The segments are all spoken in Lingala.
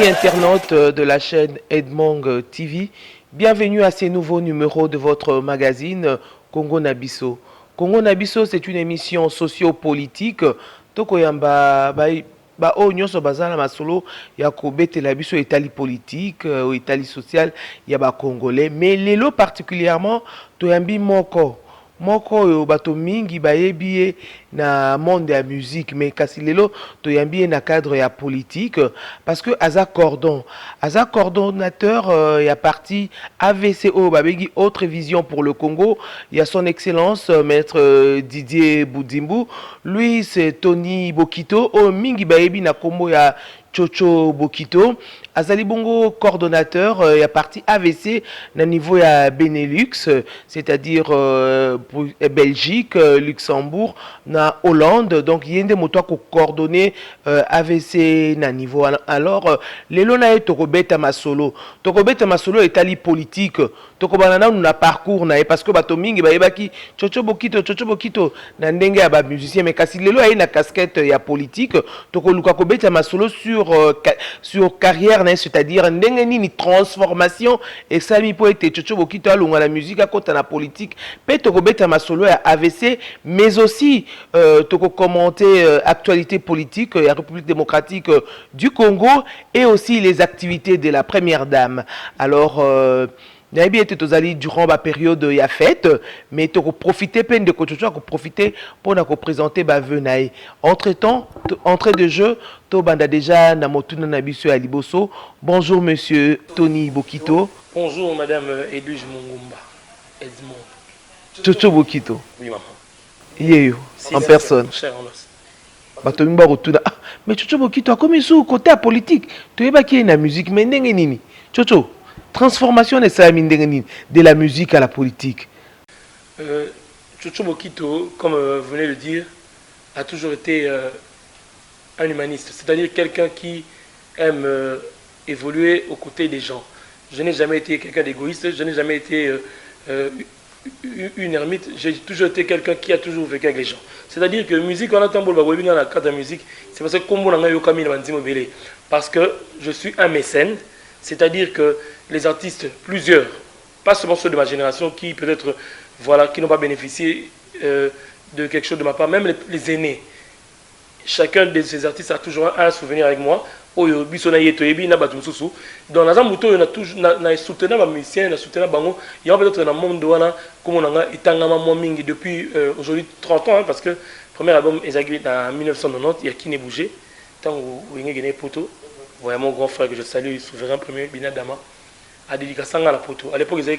Amis internautes de la chaîne Edmond TV, bienvenue à ce nouveau numéro de votre magazine Congo Nabiso. Congo Nabiso, c'est une émission socio-politique. Tokoyamba ba o nyonso bazala masolo ya kobetela biso etali politique ou etali social ya ba congolais, mais lelo particulièrement toyambi moko oyo bato mingi bayebi na monde ya musique, mais kasi lelo toyambi na cadre ya politique parce que aza coordonnateur ya parti AVC oyo babegi autre vision pour le Congo. Il y a son excellence maître Didier Boudimbu, lui c'est Tony Bokito oyo mingi bayebi na kombo ya Chocho Bokito. Azali bongo coordonnateur ya parti AVC na niveau ya Benelux, c'est-à-dire Belgique, Luxembourg, na Hollande. Donc yende moto ko coordonner AVC na niveau. Alors lelo na tokobeta masolo etali politique. Tokobana na parcours na parce que bato mingi bayebaki Chocho Bokito na ndenge ya ba musicien, mais kasi lelo na casquette ya politique. Tokoluka ko beta masolo sur carrière, c'est-à-dire ndenge nini transformation et ça mi po ete Chocho Bokito alonga la musique à côté la politique pe toko beta masolo ya AVC, mais aussi toko commenter actualité politique ya République démocratique du Congo et aussi les activités de la première dame. Alors Naïbi était tozali durant la période ya fête, mais toko profiter peine de Chocho ko profiter pour na ko présenter ba venaï. Entre-temps, entrée de jeu, to banda déjà na motuna na biso ya liboso. Bonjour monsieur Tony Bokito. Bonjour madame Edwige Mungumba. Edmond. Chocho Bokito. Oui maman. Yeyo en personne. Cher en os. Bato mimba rotuna. Ah, mais Chocho Bokito a comme sous côté politique. To yeba ki na musique mais ndenge nini? Chocho, transformation de la musique à la politique. Chocho Bokito, comme vous venez de le dire, a toujours été un humaniste, c'est-à-dire quelqu'un qui aime évoluer aux côtés des gens. Je n'ai jamais été quelqu'un d'égoïste, je n'ai jamais été une ermite, j'ai toujours été quelqu'un qui a toujours vécu avec les gens. C'est-à-dire que musique, on attend dans la carte de musique, c'est parce que je suis un mécène, c'est-à-dire que les artistes, plusieurs, pas seulement ceux de ma génération qui peut-être, voilà, qui n'ont pas bénéficié de quelque chose de ma part, même les aînés. Chacun de ces artistes a toujours un souvenir avec moi. Dans la Zambuto, on a toujours soutenu ma musicien, on a soutenu Bango. Il y a peut-être dans le monde comme on a été depuis aujourd'hui 30 ans, parce que le premier album est en 1990, il y a qui n'est bougé. Tant où il y a Poto, voilà mon grand frère que je salue, souverain premier, Bina Dama, a dédicacé à la Poto. À l'époque, ils avaient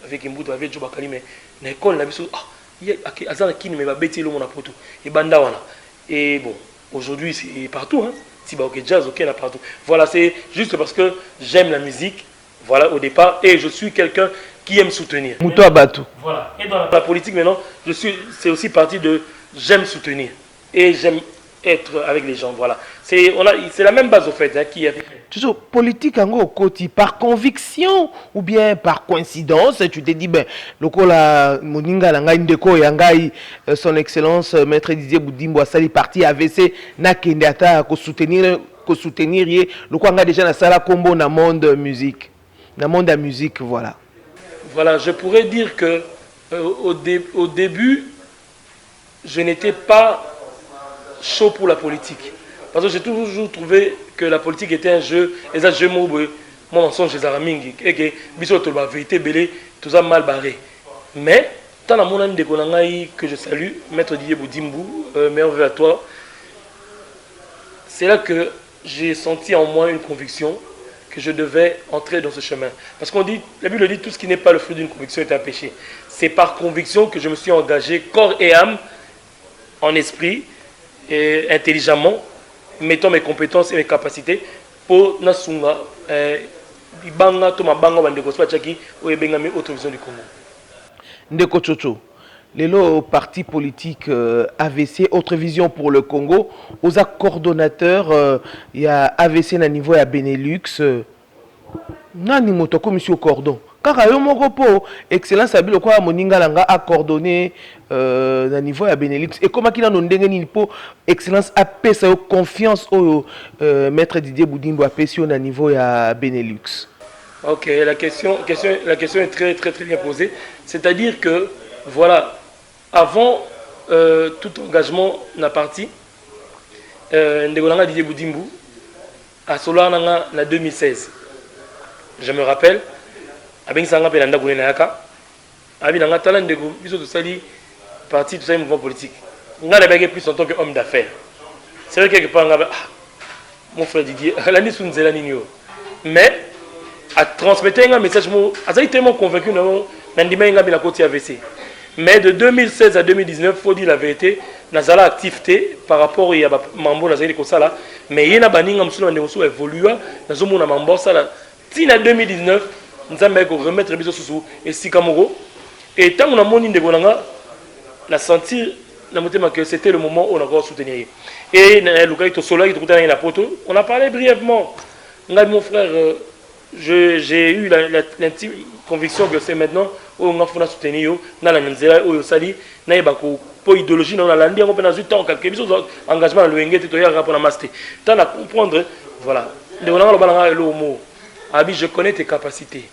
avec Mbuto, avec Joe Bakali, mais l'école, on a vu ça. Il y a qui ne m'a pas bêté le monde à Poto. Et Bandawana. Et bon, aujourd'hui, c'est partout. Hein. Si bah, ok, jazz, ok, là partout. Voilà, c'est juste parce que j'aime la musique, voilà, au départ, et je suis quelqu'un qui aime soutenir. Mouto Abatou. Voilà. Et dans la politique, maintenant, c'est aussi partie de j'aime soutenir. Et j'aime être avec les gens, voilà. C'est la même base, au fait, hein, qui est... Toujours politique en côté par conviction ou bien par coïncidence, tu te dis ben lokola moninga langa ndeko yangai son excellence maître Didier Boudimbu asali parti AVC na kendata ko soutenir ye lokola déjà na sala combo na monde musique. Na monde de musique, voilà. Voilà, je pourrais dire que au début je n'étais pas chaud pour la politique. Parce que j'ai toujours trouvé que la politique était un jeu, et ça, jeu moi, mensonge, les aramingi, et que, bisous, tout la vérité, belé, tout ça mal barré. Mais, dans la monnaie de Konangaï que je salue, maître Didier Boudimbu, merveilleux à toi, c'est là que j'ai senti en moi une conviction que je devais entrer dans ce chemin. Parce qu'on dit, la Bible dit, tout ce qui n'est pas le fruit d'une conviction est un péché. C'est par conviction que je me suis engagé, corps et âme, en esprit, et intelligemment, mettant mes compétences et mes capacités pour nasunga ibanga to mabanga bandeko swachaki o ebengami autre vision du Congo. Ndeko Chocho, lelo parti politique AVC autre vision pour le Congo, aux coordonnateurs il y a AVC na niveau ya Benelux. nani moto commission cordon kaka yo moko po excellence abilo kwa moninga langa a coordonné na niveau ya Benelux et comment qu'il a ndenge ni po excellence a pesa yo confiance au maître Didier Boudimbo a pesa na niveau ya Benelux. Ok, la question est très bien posée. C'est-à-dire que, voilà, avant tout engagement n'a parti, Ndegolanga Didier Boudimbo à Solananga en 2016. Je me rappelle, avec Sanga Pelanda Goulenaka, avec Nanga Talan Ndego, biso de sali parti de ce mouvement politique. On a d'abord plus en tant qu'homme d'affaires. C'est vrai que quelque part, mon frère Didier, l'année sous Nzela mais à transmettre un message, je suis tellement convaincu que la côté AVC. Mais de 2016 à 2019, il faut dire la vérité, nous avons activité par rapport à Mambo, nous avons mais il y a des évolué, nous avons Mambo, si en 2019, nous avons remettre les sous et Sikamoro. Et tant qu'on a mon indégolanga, on a senti que c'était le moment où on a encore soutenu. Et on a parlé brièvement. Mon frère, j'ai eu l'intime conviction que c'est maintenant où on a fait soutenir dans la Nzela où sali na yebako pour idéologie dans la landi on peut dans temps quelque chose engagement le ngete to ya rapport na master tant à comprendre voilà de on a le balanga le mot abi je connais tes capacités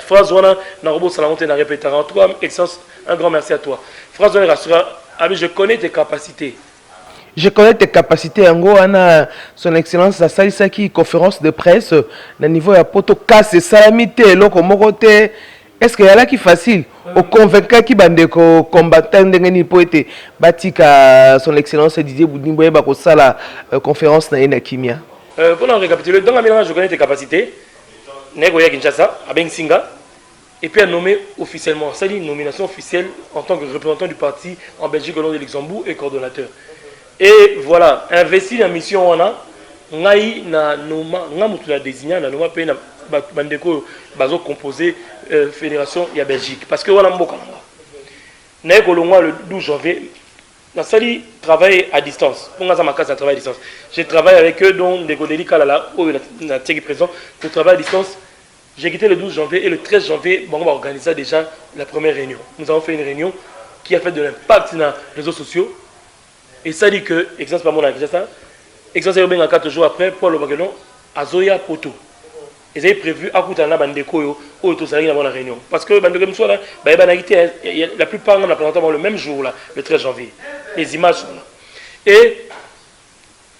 phrase wana na robot salon na répéter en toi excellence un grand merci à toi phrase wana rassura abi je connais tes capacités. Je connais tes capacités. En gros, son excellence a sali qui conférence de presse na niveau ya poto casse salamité loko mokote. Est-ce qu'il y a là qui facile au convaincre qui bande ko combattant ndengeni poete batika son excellence Didier Boudimbo ba ko sala conférence na ena kimia. Pour en récapituler, dans la mélange, je connais tes capacités. Nego ya Kinshasa, à Bensinga, et puis à nommer officiellement. C'est une nomination officielle en tant que représentant du parti en Belgique au nom de Luxembourg et coordonnateur. Et voilà, investi dans la mission, on a ngai na noma ngamutu la désigné na noma pe na bandeko bazo composé fédération ya Belgique parce que voilà mboka na kolongwa le 12 janvier na sali travail à distance pour ngaza makasa travail à distance. J'ai travaillé avec eux dont des Godeli Kalala au na tiki présent pour travail à distance. J'ai quitté le 12 janvier et le 13 janvier bon, on va organiser déjà la première réunion. Nous avons fait une réunion qui a fait de l'impact dans les réseaux sociaux. Et ça dit que, exemple, par mon agresseur, exemple, 4 jours après, Paul Obagelon, à Zoya Poto. Ils avaient prévu à Koutana Bandeko, au Tosari dans la réunion. Parce que Bandeko Msola, la plupart ont présenté le même jour, là, le 13 janvier. Les images sont là. Et,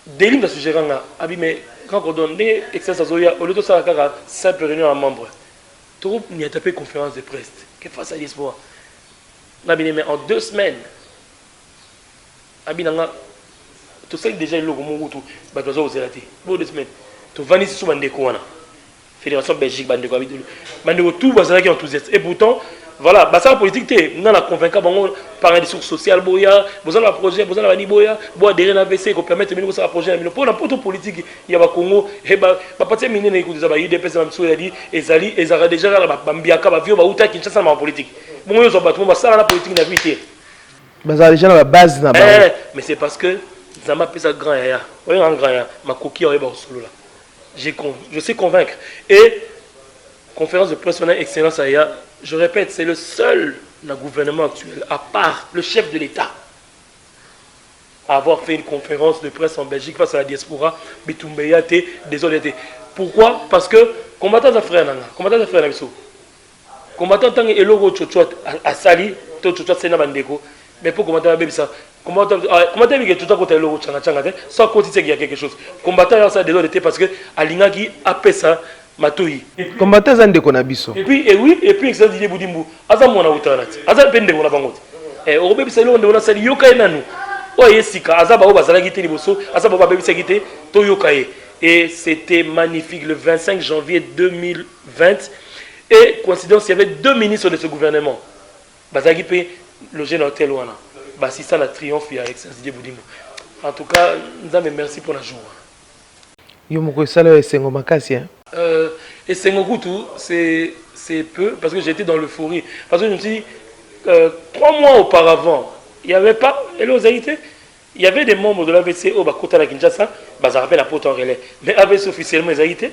des lignes de ce gérant là, mais quand on donne des excès à Zoya, au lieu de ça, simple réunion à membres, tout n'y a tapé conférence de presse. Qu'est-ce que ça l'espoir? Mais en 2 semaines, Abinanga, tu sais déjà le logo tout, bah tu as osé rater. Bon 2 semaines, tu vas ici sur Bandeko wana. Fédération Belgique Bandeko Abidou. Bandeko tout va qui enthousiaste. Et pourtant, voilà, bah ça la politique t'es, on a convaincu bon par un discours social boya, besoin d'un projet, besoin d'un boya, bois derrière l'AVC qu'on permette de ça projet pour la politique, il y a Congo et bah partir mine na écoute ça ba UDPS même so dit ezali ezara déjà la bambiaka ba vieux ba uta Kinshasa en politique. Bon yo so battu ba ça la politique na vité. Baza déjà la base na ba. Mais c'est parce que ça m'appelle ça grand yaya. Oui, un grand yaya, ma coquille aurait pas solo là. Je sais convaincre et conférence de presse on a excellence yaya. Je répète, c'est le seul dans le gouvernement actuel, à part le chef de l'État, à avoir fait une conférence de presse en Belgique face à la diaspora, Bitumbeya, désolé. Pourquoi? Parce que combattant à frère combattant tant que logo Tchotchot à Sali, Tchotchot c'est Bandeko, mais pour combattre à Bébisa, combattant avec tout à côté logo Tchanga, sans continuer qu'il y a quelque chose. Combattant à ça désolé parce que Alingaki a fait ça. Matoi. Combattant zande konabiso. Et puis excellent Didier Boudimbo. Aza mona utanati. Aza pende mona bangote. Obe bisalo on a sali yoka nanu. Oye sika aza ba bazala gite liboso, aza ba bebisa gite to yokaye. Et c'était magnifique le 25 janvier 2020 et coïncidence il y avait 2 ministres de ce gouvernement. Bazagi pe logé dans l'hôtel wana. Ba si ça la triomphe avec Didier Boudimbo. En tout cas, nous merci pour la joie. Yo moko sala esengo makasi hein. Et Sengokutu, c'est peu, parce que j'étais dans l'euphorie. Parce que je me suis dit, 3 mois auparavant, il n'y avait pas, il y avait des membres de l'AVC au Bakota la Kinshasa, ça rappelle la porte en relais. Mais AVC officiellement, ils ont été.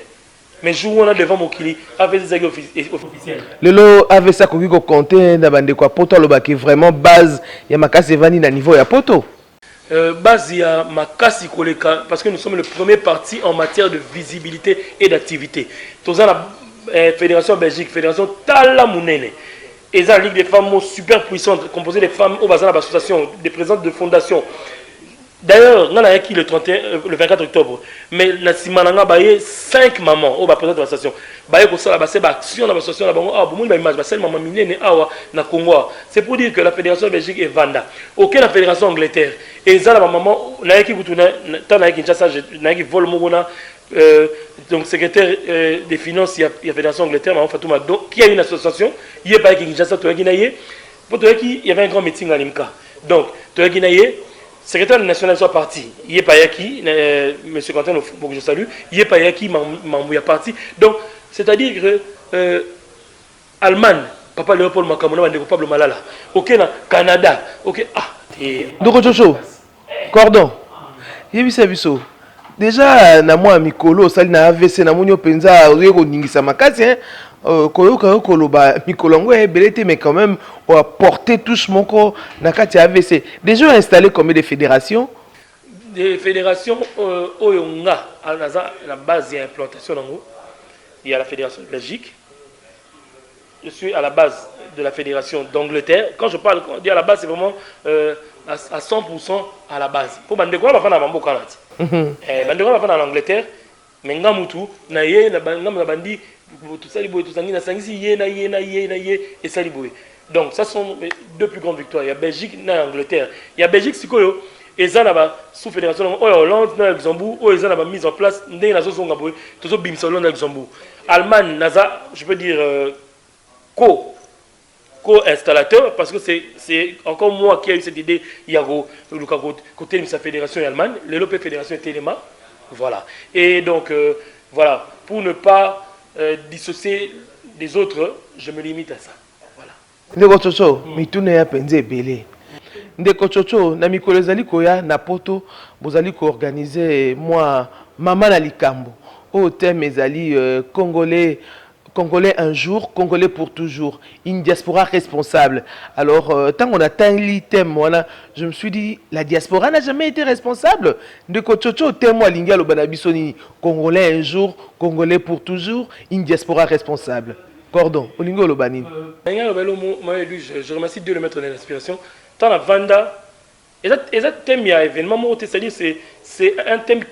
mais jour on a devant Mokili avec des agues officiels. Le lot avait ça qu'on compter dans bande quoi poto le qui vraiment base ya makasi vani na niveau ya poto. Base ya makasi koleka parce que nous sommes le premier parti en matière de visibilité et d'activité. Tous la fédération Belgique, fédération Tala Mounene. Et ça, la Ligue des femmes super puissante, composée des femmes au bazar d'association, des présidentes de fondation. D'ailleurs, on a qui le 24 octobre. Mais la Simananga baye 5 mamans au président de l'association. Baye ko sala basse action dans l'association là bango ah bon image basse maman minene awa na Congo. C'est pour dire que la fédération Belgique est Vanda. OK la fédération Angleterre. Et ça la maman na qui butuna tant na Kinshasa na qui vole mongona donc secrétaire des finances il y a la fédération Angleterre maman Fatouma donc qui a une association, il y a pas Kinshasa to Guinaye. Pour toi qui il y avait un grand meeting à Limka. Donc to Guinaye secrétaire national soit parti, il est pas qui, M. Quentin, que je salue, il est pas qui, Mamouya parti. Donc, c'est-à-dire que Allemagne, Papa Léopold Makamona, Pablo Malala, ok, Canada, ok, ah, donc Jojo, cordon, il y a vu déjà, na moi, Mikolo, ça na AVC, na monio penza, Rio Ningisa Makasi, hein. Koyoka koloba mikolongo ebelete mais quand même on a porté tous mon corps nakati AVC. Déjà installé combien de fédérations? Des fédérations oyonga à la base de l'implantation il y a la fédération de Belgique. Je suis à la base de la fédération d'Angleterre. Quand je parle à la base c'est vraiment à 100% à la base. Pour bandeko va faire na mambo kanati. Bandeko va faire en Angleterre mais ngamutu na ye na bandi tout ça, et ça, donc, ça sont les deux plus grandes victoires. Il y a Belgique et Angleterre. Il y a Belgique, c'est quoi? Et ça, là-bas, sous fédération, Hollande, Luxembourg, où ils ont mis en place, Luxembourg. Allemagne, je peux dire, co-installateur, parce que c'est encore moi qui ai eu cette idée, il y a côté de sa fédération Allemagne, l'Europe Fédération et Téléma. Voilà. Et donc, voilà, pour ne pas dissocier des autres, je me limite à ça. Voilà. Ndeko Chocho, mitune ya penze belé. Ndeko Chocho, na mikolo ezali koya na poto, bozali ko organiser moi mama na likambo. Au thème ezali Congolais un jour, Congolais pour toujours. Une diaspora responsable. Alors, tant qu'on atteint l'item, voilà, je me suis dit, la diaspora n'a jamais été responsable. De Kochocho, témoin Linga Lobanabisoni, Congolais un jour, Congolais pour toujours, une diaspora responsable. Cordon, Olingo Lobanin. Je remercie Dieu de mettre dans l'inspiration. Tant la Vanda, et ça thème, il y a événement, c'est-à-dire c'est un thème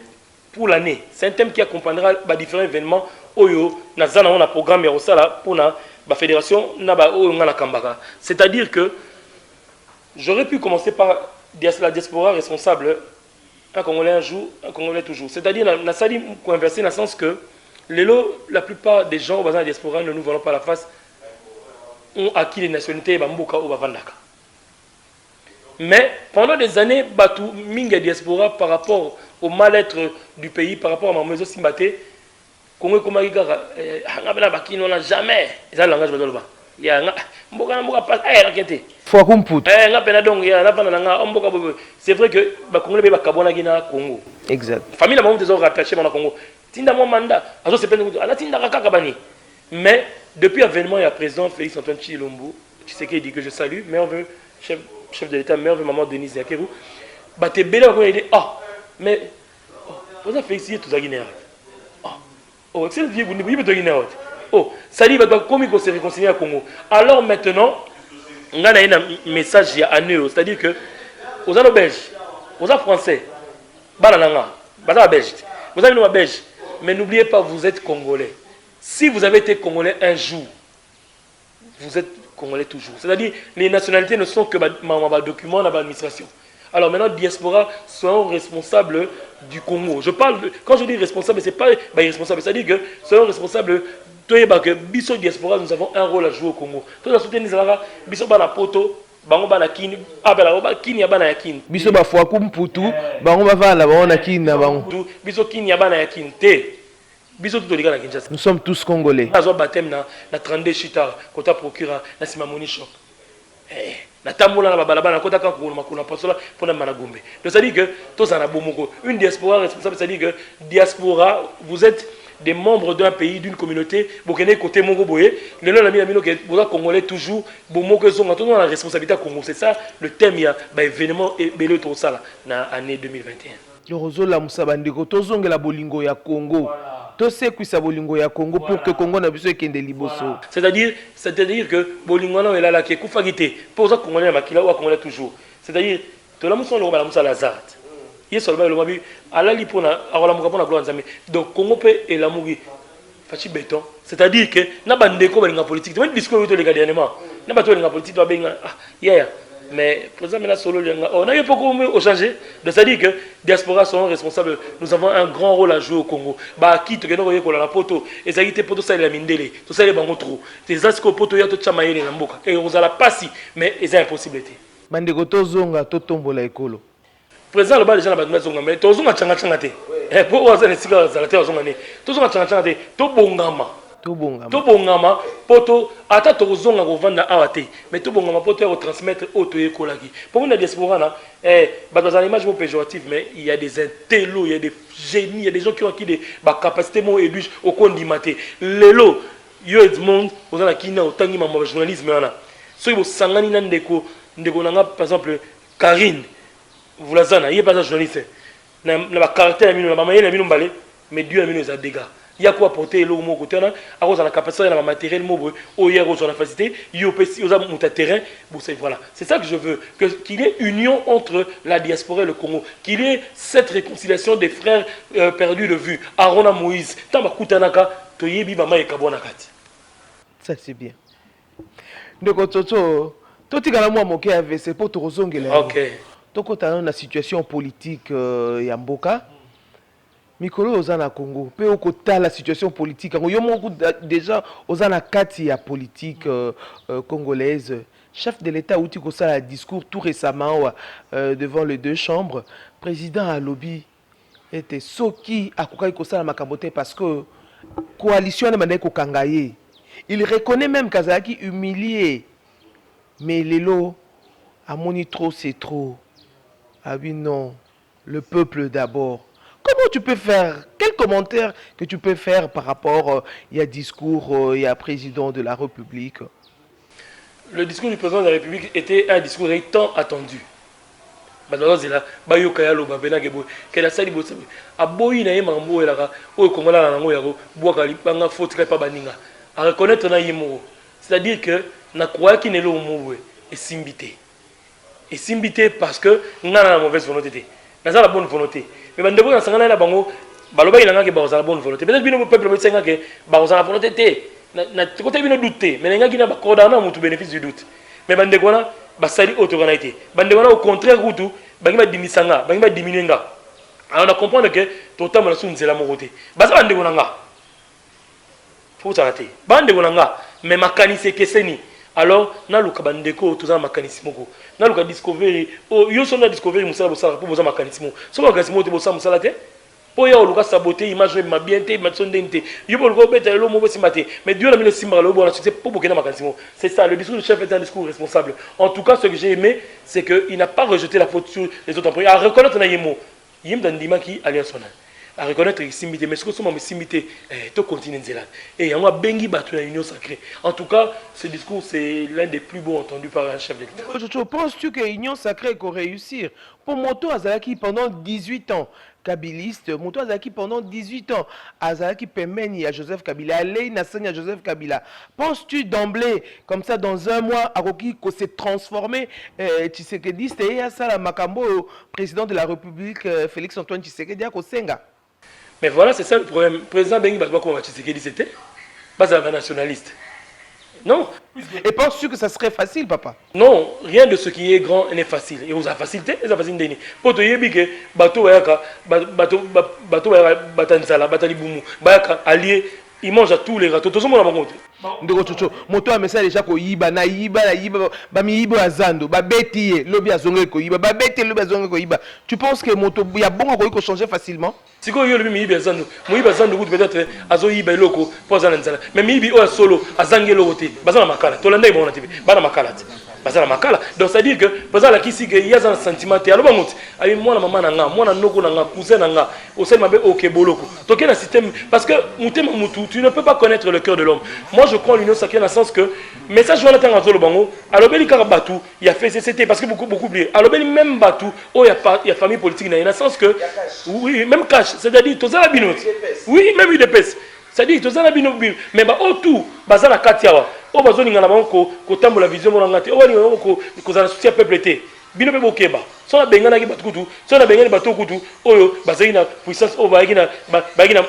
pour l'année. C'est un thème qui accompagnera différents événements. Oyo nazana on a programme Rosala pour la fédération c'est-à-dire que j'aurais pu commencer par la diaspora responsable, un Congolais un jour, un Congolais toujours. C'est-à-dire la salle conversé dans le sens que la plupart des gens au bazar de la diaspora ne nous voient pas la face ont acquis les nationalités bamboka ou bavandaka. Mais pendant des années, Batou Minga diaspora par rapport au mal-être du pays, par rapport à ma maison Simbaté, Congo comme ngabela bakino na jamais ça langage badolba ya mboka pas raqueté faut kumput ngapena donc ya na bana nga mboka bobo c'est vrai que ba Congolais ba kabona gina Congo exact famille la maman des rattaché dans Congo tinda mo manda azo se pende ala tinda kaka bani mais depuis l'avènement il y a président Félix Antoine Tshilombo tu sais qu'il dit que je salue merveilleux chef de l'état merveilleux maman Denise Yakeru ba te bela ko il dit ah mais vous avez félicité tous à Guinée. Oh, c'est le vieux oh, ça dit qu'on se réconcilie à Congo. Alors maintenant, on a un message à nous, c'est-à-dire que aux gens belges, aux gens français, banananga, belge, vous avez nos belges, mais n'oubliez pas, vous êtes congolais. Si vous avez été congolais un jour, vous êtes congolais toujours. C'est-à-dire les nationalités ne sont que des documents dans l'administration. Alors maintenant, diaspora sont responsables du Congo. Je parle quand je dis responsable, c'est pas irresponsable, c'est-à-dire que sont responsables que biso diaspora nous avons un rôle à jouer au Congo. Tout la soutenir ça biso bana poto, bango bana kini, abela ba kini ya bana yakini. Biso ba fwa kumputu, bango ba vala ba na kini na bango. Biso kini ya bana yakini te. Biso tout na Kinshasa. Nous sommes tous congolais. Azo baptême na 32 chita, kota procureur na Simamoni shop. Na tambola na babalaba na kota kako na makuna pasola pona managombe. Donc ça dit que tous en a bomoko. Une diaspora responsable, ça dit que diaspora vous êtes des membres d'un pays, d'une communauté, Bokene côté Mongo Boye, le nom l'ami Amino que Congolais toujours, Bomoko Zonga, tout le monde a la responsabilité à Congo. C'est ça le thème, il y a événement et Belé Tosala dans l'année 2021. Yorozo la Moussabandeko, Tozonge la Bolingo ya Congo. Tout ce qui est Bolingo ya Congo pour que Congo n'a besoin qu'un liboso. C'est-à-dire que Bolingo est là, qui est Koufagité, pour ça Congolais Makila ou Congolais toujours. C'est-à-dire, tout le monde sont là, la Lazare. Il y a seulement le Mabi, à la Lipona, à la Moukapona Gloire Nzamé. Donc Congo peut et la Mouri, Fachi Béton. C'est-à-dire que n'a pas de déco dans la politique. Tu vois le discours de l'également. N'a pas de la politique, tu vas hier. Mais président solo on a eu beaucoup au changer. C'est-à-dire que diaspora sont responsables. Nous avons un grand rôle à jouer au Congo. Bah qui te gagne au la poto et ça été poto ça la mindele. Tout ça les bango trop. Des asko poto ya to chamaye na mboka. Et on a la passi mais c'est impossibilité. Bandeko tozonga to tombola ekolo. Président le bas déjà la bandela zonga mais tozonga changa changa te. Et pour oza ne sika za la te zonga ne. Tozonga changa changa te. To bongama poto ata tozonga ko vanda awate mais to bongama poto ko transmettre auto ekolaki pour la diaspora na dans une image péjorative mais il y a des intellos il y a des génies il y a des gens qui ont des capacités mo éluge au kondimate lelo yo Edmond ozana kina otangi mambo journalisme wana so ibo sangani na ndeko nanga par exemple Karine vous la zana il est pas un journaliste na ba caractère mino na ba mayele mino mbale mais Dieu a mis nos dégâts. Il y a quoi apporter l'eau au côté, à cause de la capacité de la matériel, au hier, aux la facilité, il y a aux terrain. Voilà. C'est ça que je veux, qu'il y ait union entre la diaspora et le Congo, qu'il y ait cette réconciliation des frères perdus de vue. Arona Moïse, Tamakutanaka, Toyebi Bama et Kabonakati. Ça c'est bien. Donc, tout est moi moqué avec c'est pour te rezonguer. Ok. Donc, tu as une situation politique Yamboka. Mikolo ozana Congo, pe okota la situation politique. Yo moko déjà ozana kati ya politique congolaise. Chef de l'État outi ko ça discours tout récemment devant les deux chambres. Président Alobi était soki akokai ko ça makabote parce que coalition na mandeko kangaye. Il reconnaît même Kazaki humilié. Mais lelo amoni trop c'est trop. Ah oui non, le peuple d'abord. Comment tu peux faire? Quel commentaire que tu peux faire par rapport il y a discours, il y a président de la République? Le discours du président de la République était un discours tant attendu. A reconnaître na yemo. C'est-à-dire que na croire qu'il n'est pas au et simbité. Et simbité parce que nous avons la mauvaise volonté. Nous avons la bonne volonté. Mais quand nous avons la bonne volonté, peut-être que le peuple me dit que nous avons la volonté. Nous avons douté, mais nous avons le bénéfice du doute. Mais quand nous avons basali autorité, au contraire, nous avons diminué. Alors on comprend que tout le temps, nous avons la volonté. Faut s'arrêter. Mais makanise keseni. Alors, na luka bandeko tout ça mécanisme ko. Na luka discovery. Oh, yo so na discovery musala bosala pour boza mécanisme. So mécanisme te bosala musala te. Po ya luka saboter image ma bienté, ma sondente. Yo bo luka beta lo mo bosi mate. Mais Dieu na mis le simba lo bon c'est pour bokena mécanisme. C'est ça le discours du chef est un discours responsable. En tout cas, ce que j'ai aimé, c'est que il n'a pas rejeté la faute sur les autres employés. À reconnaître na yemo. Yim dandima ki alliance sona. À reconnaître les simité, mais ce que sont mes simité, tout continent zéland. Et il y a un bengi battu dans l'union sacrée. En tout cas, ce discours, c'est l'un des plus beaux entendus par un chef d'État. Penses-tu que l'union sacrée peut réussir? Pour Moto Azalaki pendant 18 ans, kabiliste, Moto Azalaki pendant 18 ans, Azalaki Pemeni à Joseph Kabila, Alei Nassani à Joseph Kabila. Penses-tu d'emblée, comme ça, dans un mois, Aroki, que s'est transformé, Tshisekedi, et à ça, Makambo, président de la République, Félix Antoine Tshisekedi, à Kosenga? Mais voilà, c'est ça le problème. Le président Bengi Bakwa, comment Tshisekedi c'était? Pas un nationaliste. Non. Et penses-tu que ça serait facile, papa? Non, rien de ce qui est grand n'est facile. Et vous avez facilité, vous avez facilité. Pour te dire que bateau batanzala, batalibumu, bayaka allié, il mange à tous les râteaux. Tout le monde a mon compte. Moto a message déjà ko yiba na yiba ba mi yiba azando ba beti lobi azonge ko yiba ba beti lobi azonge ko yiba. Tu penses que moto ya bon ko changer facilement? Si ko yo lobi mi yiba azando, mo yiba azando peut-être azo yiba loko pour azana nzala. Mais mi yibi o solo azange loko te. Bazana makala. To landa ibona TV. Bana makala. bazala makala. Donc c'est à dire que bazala kisi que y a un sentiment te alors bango abi moi na maman nanga moi na noko nanga cousin nanga au sein mabe OK boloko. Donc il y a un système parce que mutema mutu tu ne peux pas connaître le cœur de l'homme. Moi je crois en l'union sacrée dans le sens que message wana tanga zolo bango alors beli kaka batu il y a fait CCT parce que beaucoup oublié. Alors beli même batu oh il y a famille politique dans le sens que oui même cash c'est-à-dire tozala binot. Oui même UDPS. C'est-à-dire que tozala bino mais ba autour bazala katiawa o bazoninga na bango ko tambola vision mona ngati o bani ko za souci peuple té bino pe bokeba so na bengana ki batukutu so na bengani batukutu oyo bazali na puissance o baiki na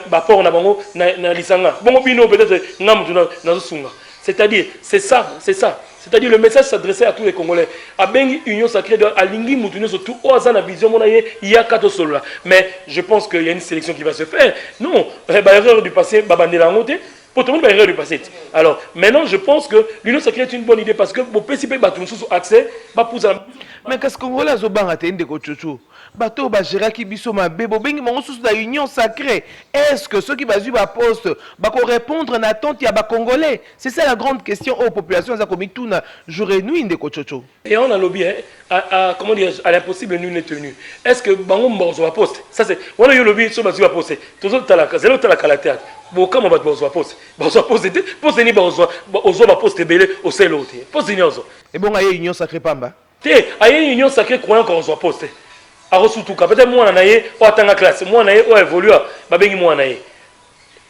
ba port na bango na lisanga bongo bino peut-être ngamutu na sunga c'est-à-dire c'est ça c'est-à-dire le message s'adressait à tous les Congolais à bengi union sacrée de alingi mutuno surtout o za na vision mona ye ya kato solo mais je pense qu'il y a une sélection qui va se faire non ba erreur du passé babandela ngote. Pour tout le monde, il du passé. Alors, maintenant, je pense que l'union sacrée est une bonne idée parce que pour participer à tout accès, pour mais qu'est-ce qu'on voit là, Zobanga, t'es une cochocho. Bateau, Bajera qui biso ma bébé, bengi mon sous la union sacrée. Est-ce que ceux qui basent sur poste, répondre à l'attente, il y a Congolais? C'est ça la grande question aux populations, ça comme tout jour et nuit de cochocho. Et on a lobby comment dire, à l'impossible nul n'est tenu. Est-ce que bango mbozo poste? Ça c'est, on a eu lobby sur basé poste. Tout ça talaka, zéro talaka la théâtre. Bon, comment on va poste? Poste ni bazo poste belé au sel l'autre. Poste ni ozo. Et bon, il y a union sacrée pamba. Il y a une union sacrée croyant qu'on soit posté. A reçutuka peut-être moi na ye o atanga classe moi na ye o évolue ba bengi moi na ye.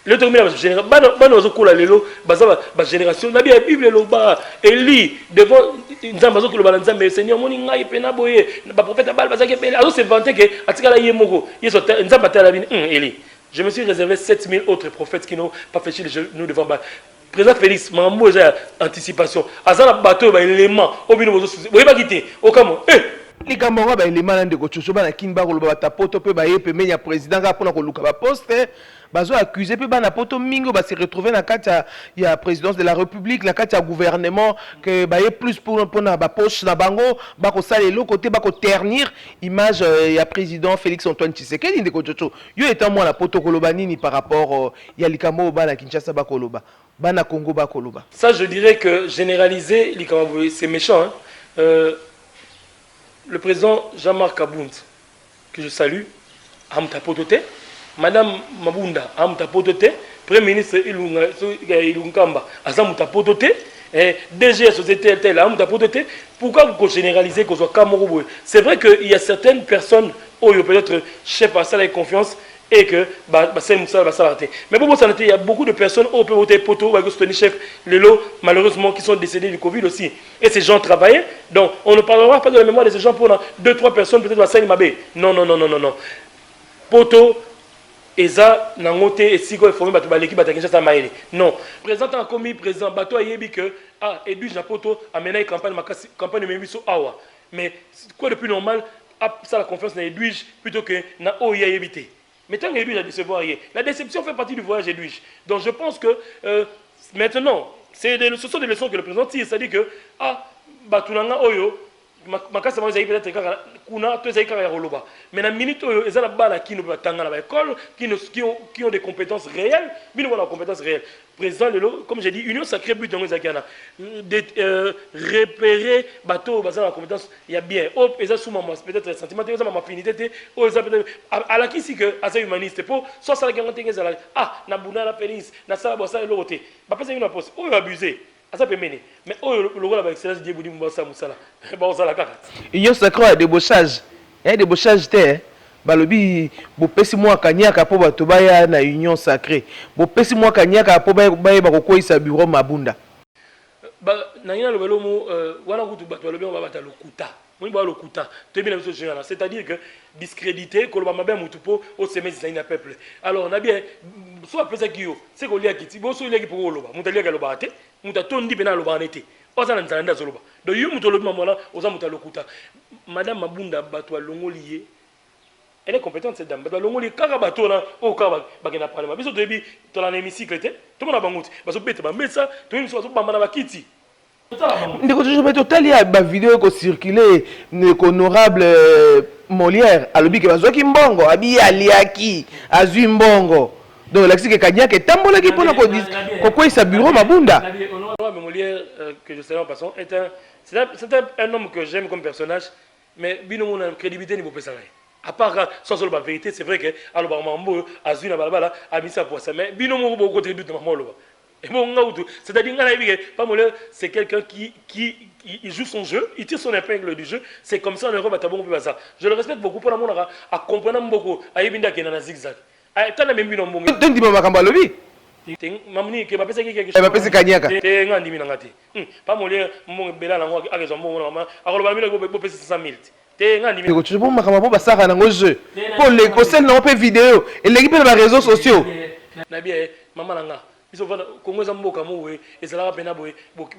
Le tomi la génération bana ozokola lelo baza ba génération na bien bible lo ba Eli devant nzamba zo koloba nzamba Seigneur moni ngai pena boye ba prophète bal baza ke pele azo se vanter que atikala ye moko yeso nzamba tala bini Eli. Je me suis réservé 7000 autres prophètes qui n'ont pas fait chier nous devant ba. Président Félix, mambo j'ai anticipation. Azala bateau ba élément obino bozo souci. Boye ba quitter au kamo. Les camarades ba élément nan de ko chocho ba na kinba ko loba tapoto pe ba ye pe menya président ga pona ko luka ba poste bazo accusé pe ba na poto mingo ba se retrouver na kata ya présidence de la République la kata gouvernement que ba ye plus pour na ba poche na bango ba ko sala le côté ba ko ternir image ya président Félix Antoine Tshisekedi de ko chocho yo étant moi la poto ko loba nini par rapport ya likamo ba na Kinshasa ba ko loba ba na Congo ba ko loba. Ça je dirais que généraliser likamo c'est méchant hein. Le président Jean-Marc Abound, que je salue, Amta Potote, Madame Mabunda, Amta Potote, Premier ministre Ilunkamba, Azamuta Potote, DG Société telle, Amta Potote. Pourquoi vous généralisez qu'on soit Kamorobo? C'est vrai qu'il y a certaines personnes, où peut-être chef à ça la confiance, et que mais pour ça il y a beaucoup de personnes au POT poto chef Lelo malheureusement qui sont décédés du Covid aussi et ces gens travaillaient donc on ne parlera pas de la mémoire de ces gens pour 2-3 personnes peut-être à Saint-Mabé non poto eza nangote et siko formé bato ba l'équipe batakisha sa maïli non président en commis président bato ayebi que Edwige na poto a mené campagne même biso awa mais quoi de plus normal ça la confiance na Edwige plutôt que na oya yebité. Mais tant qu'Edwige a décevoir, la déception fait partie du voyage Edwige. Donc je pense que maintenant, ce sont des leçons que le président tire. C'est-à-dire que, Batunanga Oyo, makasa moi zayi peut-être kuna to zayi kaka roloba mais na minute oyo ezala bala qui nous batanga na école qui ont des compétences réelles bino na compétences réelles président lelo comme j'ai dit union sacrée but dans zakana repérer bateau bazala compétence il y a bien hop eza sous maman peut-être sentiment eza ma affinité o eza peut-être à la kisi que asa humaniste pour soit ça la garantie ezala na buna la Félix na sala bossa le côté ba pesa une poste o abusé. Mais le rôle avec excellence Dieu dit moi ça musala ba osala kaka union sacrée a débauchage débauchage te balobi bo pesi moi kanyaka po bato baya na union sacrée bo pesi moi kanyaka po baya ba kokoisa bureau mabunda ba na ina lobelo mo wana kutu bato balobi ba bata lokuta moi ba lokuta to bien biso général c'est-à-dire que discréditer ko ba mabe mutupo au semestre ça ina peuple alors on a bien soit pesa kiyo c'est ko lia kiti bo so lia ki pour loba mutalia ka loba te mutatondi bena loba nete ozana nzanda zoloba donc yo mutolobi mamona oza mutalokuta madame Mabunda bato longolié elle est compétente cette dame bato longoli kaka bato na o kaka bakena parler biso debi to la hémicycle te tout monde banguti baso beta ba mesa to biso baso bamba na bakiti ndeko toujours total ya ba vidéo ko circuler ko honorable Molière alobi ke bazoki mbongo abi aliaki azui mbongo donc l'axi ke kanyaka tambola ki pona ko koisa bureau Mabunda Benoît Molière, que je salue en passant, c'est un homme que j'aime comme personnage, mais Bino a une crédibilité niveau personnel. À part sans la vérité, c'est vrai que alors Mambo Azuna Balabala a mis ça pour ça, mais Bino Moro beaucoup contribue dans Mambo. Et bon, c'est-à-dire que c'est quelqu'un qui joue son jeu, il tire son épingle du jeu. C'est comme ça en Europe, à bon ça. Je le respecte beaucoup pour la monde à comprendre beaucoup. À Yébinda qui est dans la zigzag. T'en as même vu dans mon tu dis maman Kambalobi. Mamni qui m'a pensé quelque chose. Elle m'a pensé Kanyaka. T'es un dimi n'angati. Pas mon lien, mon bela n'ango à raison mon maman. Alors bah mille go pèse 100 000. T'es un dimi. Tu peux maman bon ça à n'ango jeu. Pour les conseils non pas vidéo et l'équipe de les réseaux sociaux. Na bien maman n'anga. Biso vana Congo za mboka mowe ezala pena boy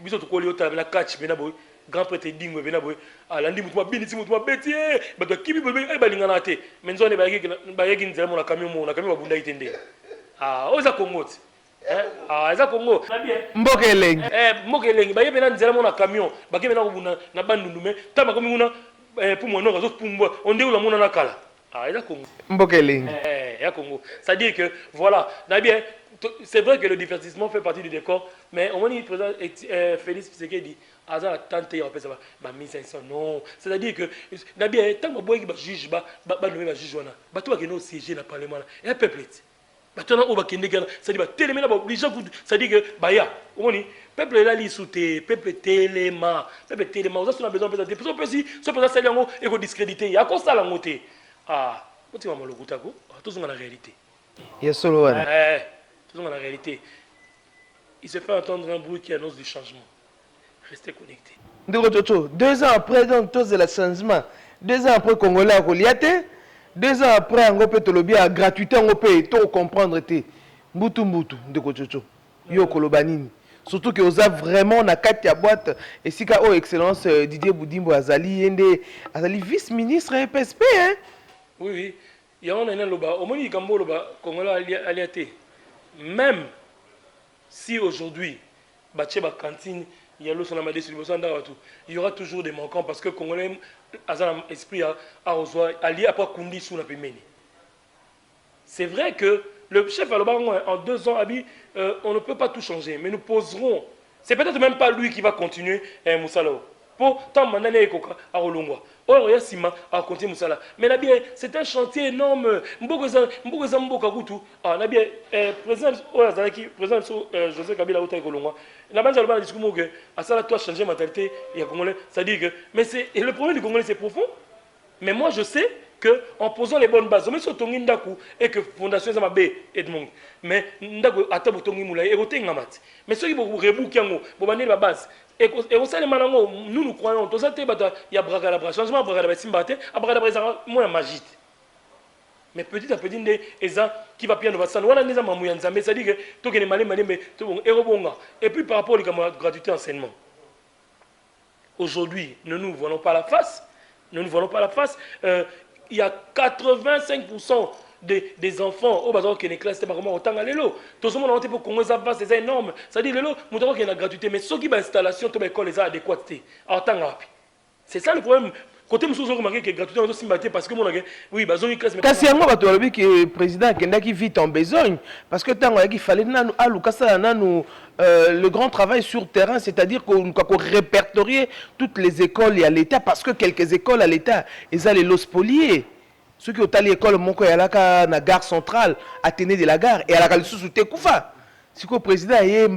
biso to koli ota na catch pena boy grand prêtre dingwe pena boy alandi mutu mabini ti mutu mabeti bato kibi boy ay balinga na te menzone ba yeki nzela mo na camion babunda itende oza Congo ti eza Congo mboka elengi mboka elengi ba yepena nzela mo na camion ba kebe na kubuna na bandundu me tama komi kuna pour moi non zo pumbwa onde ula mona na kala eza Congo mboka elengi ya Congo, c'est à dire que voilà na bien. C'est vrai que le divertissement fait partie du décor, mais au moins le président Félix Tshisekedi dit Azar a tenté en fait ça va 1500 non, c'est-à-dire que d'abord tant que boy qui va juge ba nommer ba juge wana ba toi qui no siéger dans parlement et un peuple ba toi na o ba kende gana c'est-à-dire ba téléma na ba obligé c'est-à-dire que ba ya au moins peuple là li souté peuple téléma on a besoin peut-être parce que si ce président c'est yango et ko discréditer ya ko sala ngotéoti mama lokutako tous on la réalité yesolo wana dans la réalité, il se fait entendre un bruit qui annonce du changement. Restez connectés. 2 ans après, donc, tous le changement. 2 ans après, Congolais à Goliath. 2 ans après, on peut te le bien, gratuité, on peut tout comprendre. Mbutu, de Kochocho. Yo Kolobanini. Surtout que vous avez vraiment na katia boîte. Et si ka excellence Didier Boudimbo Azali, Azali vice-ministre PSP. Hein? Oui. Il y a un loba. Au moins, il y a un loba. Congolais aliaté. Même si aujourd'hui, cantine, il y y aura toujours des manquants parce que les Congolais ont un esprit à rejoindre, allié à pas Kundi sous la Pémeni. C'est vrai que le chef Alobango, en 2 ans, a dit on ne peut pas tout changer, mais nous poserons. C'est peut-être même pas lui qui va continuer Moussalao. Pour tant de temps, à Rolongwa. Or, il y a Sima à continuer Moussala. Mais c'est un chantier énorme. Président José Kabila Outa Kolongwa. La base de discours que à ça toi changer la mentalité, il y a Congolais, ça dit que mais c'est le problème du Congolais c'est profond. Mais moi je sais que en posant les bonnes bases, même si on Ndaku et que fondation Zamabe Edmond, mais Ndaku atabu tongi moulay et roté ngamat. Mais ceux qui vont rebouquer ngo, bobani la base. Et on sait les manango, nous croyons, tout ça il y a bragalabra, changement bragalabra simbate, bragalabra ça moins magique. Mais petit à petit, qui va bien nous passer, on a des amants mais ça dit que tout est malin, mais tout est bon. Et puis par rapport à la gratuité enseignement, aujourd'hui, ne nous voilons pas la face. Ne nous voilons pas la face. Il y a 85% des enfants au bazar qui ne classent pas comment autant à l'élo. Tout le monde a été pour qu'on ça passe, c'est énorme. Ça dit l'élo, nous avons qu'il y a la gratuité, mais ceux qui ont installation, tout l'école les a adéquates. C'est ça le problème. Côté monsieur remarqué que gratuité on doit parce que mon oui bazon il classe mais kasi yango bato balobi que président kendaki vite en besogne parce que tant qu'il fallait nanu alukasa nanu le grand travail sur terrain, c'est-à-dire qu'on répertorier toutes les écoles à l'État parce que quelques écoles à l'État ils allaient les spolier. Ceux qui ont allé à l'école moko ya la na gare centrale Athénée de la gare et à la sous Tekufa. Si le président est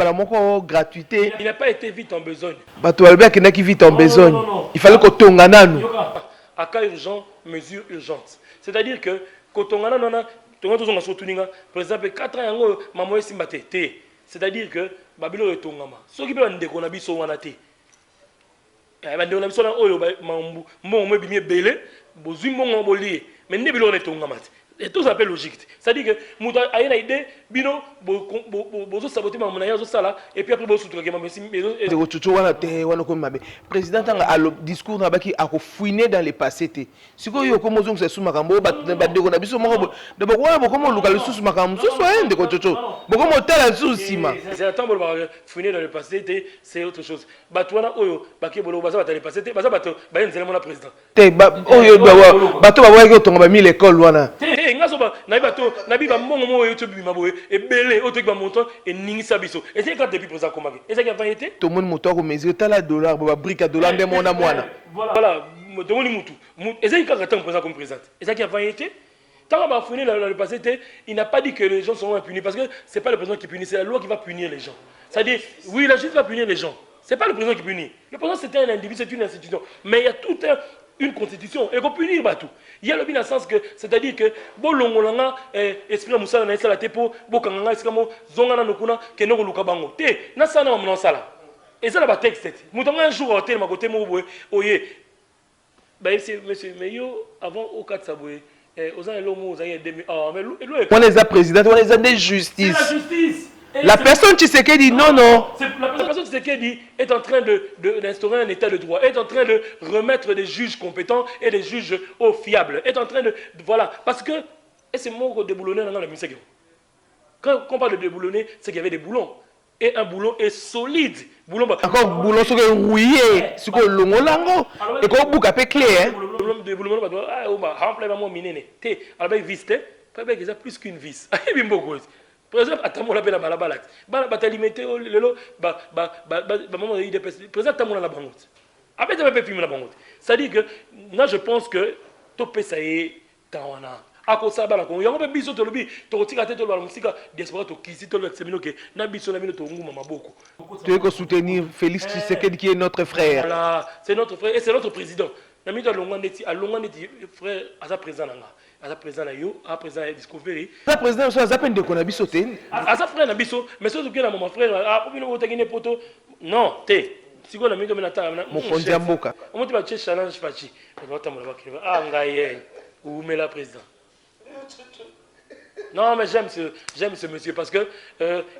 gratuité. Il n'a pas été vite en besogne. Vite en besogne. Il fallait qu'on tonga nanu. À cas urgent, mesure urgente. C'est-à-dire que quand on a par exemple 4 ans maman est simbate. C'est-à-dire que Babylone est tongama. Ceux qui peuvent ndeko na biso wana te. Ba ndeko na biso na oyo mambu mo bimie belé, bozui mo ngoboli. Mais ndebilo est tongama. Et tout ça s'appelle logique. C'est-à-dire que Mouta a une idée, bino, bozo saboter ma monnaie, sala, et puis après bozo soutenir ma messie. Président a le discours nabaki a fouiné dans les passés. Si vous avez comme c'est sous makambo, de biso moko, de beaucoup comme local sous makambo, soit de kochocho. Beaucoup motel sous sima. C'est un temps pour fouiner dans le passé, c'est autre chose. Batouana oyo, baké bolo baza dans le passé, baza bato, bayen zélément la président. Oyo bato ba wa ko tonga ba mi l'école wana. Ngazo ba na ba to na bi ba mbongo mo yo to bi maboye e belé o to ba montant et ningisa biso et c'est quand depuis président Komage et ça qui a pas été tout le monde moto ko mesure tala dollar ba brique à dollar de mona mwana voilà de moni mutu et c'est quand attend président comme président et ça qui a pas été tant qu'on va finir le passé il n'a pas dit que les gens seront punis parce que c'est pas le président qui punit c'est la loi qui va punir les gens c'est-à-dire oui la justice va punir les gens c'est pas le président qui punit le président c'est un individu c'est une institution mais il y a tout une constitution et qu'on punit tout. Il y a le bien sens que c'est-à-dire que bon longolanga esprit musala na sala tepo bokanga iskamo zongana nokuna kenoko lukabango te na sana mon sala et ça la texte mutonga un jour hôtel ma côté mo boye oye ba monsieur meyo avant au 4 saboué aux ans l'homme aux années 2000 ah mais on les a président on les a de justice c'est la justice. La personne Tshisekedi dit non. La personne Tshisekedi est en train d'instaurer un état de droit, est en train de remettre des juges compétents et des juges fiables, est en train de voilà, parce que, et c'est moi qui déboulonné dans la musique. Quand on parle de déboulonner, c'est qu'il y avait des boulons. Et un boulon est solide. Boulon, encore boulon, c'est que rouillé, c'est que l'ongolango, et qu'on boucle un peu clair. Le boulon, on va remplir mon miné. Alors, il vise, il a plus qu'une vis. Il y a beaucoup. Par exemple, à Tamoula la balabala, alimenter le maman de l'IDPS. Par exemple, Tamoula la bangote. Après, tu vas pas filmer la bangote. C'est-à-dire que, là, je pense que, topé ça y est, tawana. À cause de ça, il y a un peu de biseau, tu as dit que musique diaspora, tu as dit que na biseau, na biseau, beaucoup. Tu veux soutenir Félix Tshisekedi qui est notre frère. Voilà, c'est notre frère et c'est notre président. Na mi to à Longandeti frère à sa président à sa président na yo à président Discovery sa président so azapen de kona biso te à sa frère na biso mais so que na mon frère a pour bino botakine poto non te siko na mi to na ta mo konzi mboka on ti ba che challenge pachi on ta mo ba ki ah ngaye ou mais la président non mais j'aime ce monsieur parce que